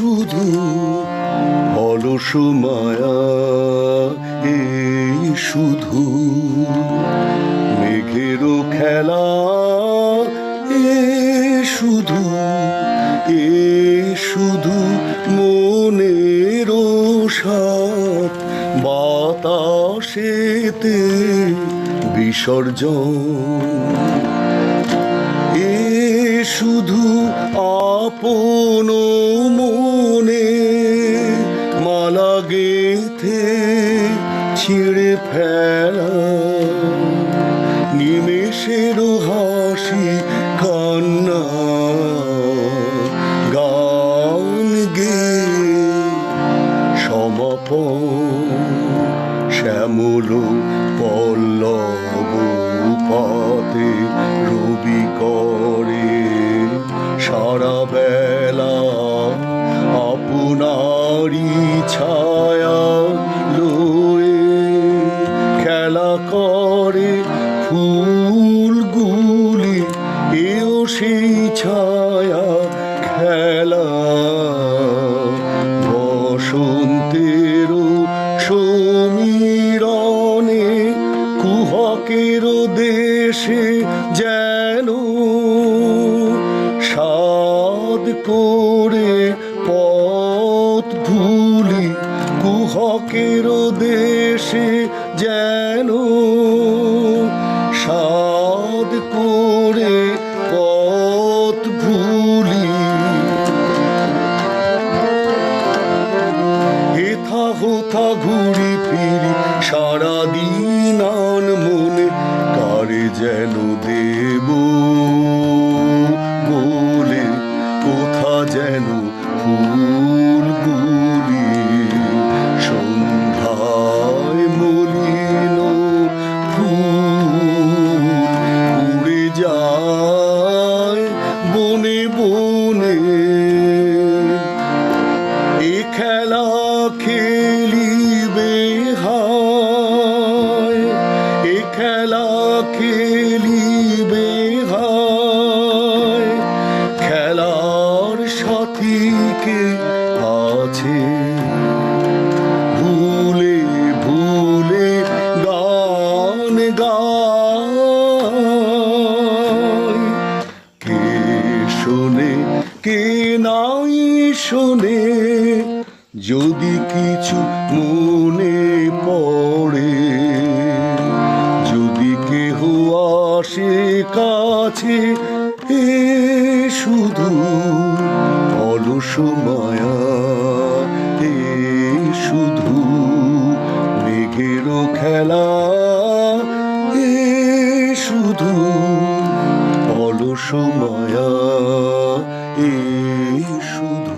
শুধু অলস মায়া, এই শুধু মেঘেরও খেলা, এ শুধু, এ শুধু মনেরও সাথ বাতাসেতে বিসর্জন। এ শুধু আপন মনে মালা গেথে ছিঁড়ে ফেলা, নিমেষের হাসি কান্না গান গে সমাপন। শ্যামল পল্লব পাতে রবি করে সারা বেলা আপনারি ছায়া লয়ে খেলা করে ফুলগুলি, এও সেই ছায়া খেলা। বসন্তেরও সমীরণে কুহকের দেশে যেন সাদ করে পথ ভুলি, কুহকের দেশে যেন সাদ করে পথ ভুলি। হেথা হোথা ঘুরি ফিরি সারাদিন আন মনে কারে যেন দেব বলে, কোথা যেন ফুলগুলি সন্ধ্যায় মলিন ফুল উড়ে যায় বনে বনে। এ খেলা খেলিবে হায়, এ খেলা খেলিবে হায়, খেলার সাথীকে আছে ভুলে ভুলে গান গায়। কে শোনে কে নাই শোনে, যদি কিছু মনে পড়ে, যদি কেহ আসে কাছে, এ শুধু অলস মায়া, এ শুধু মেঘেরও খেলা, এ শুধু অলস মায়া, এ শুধু।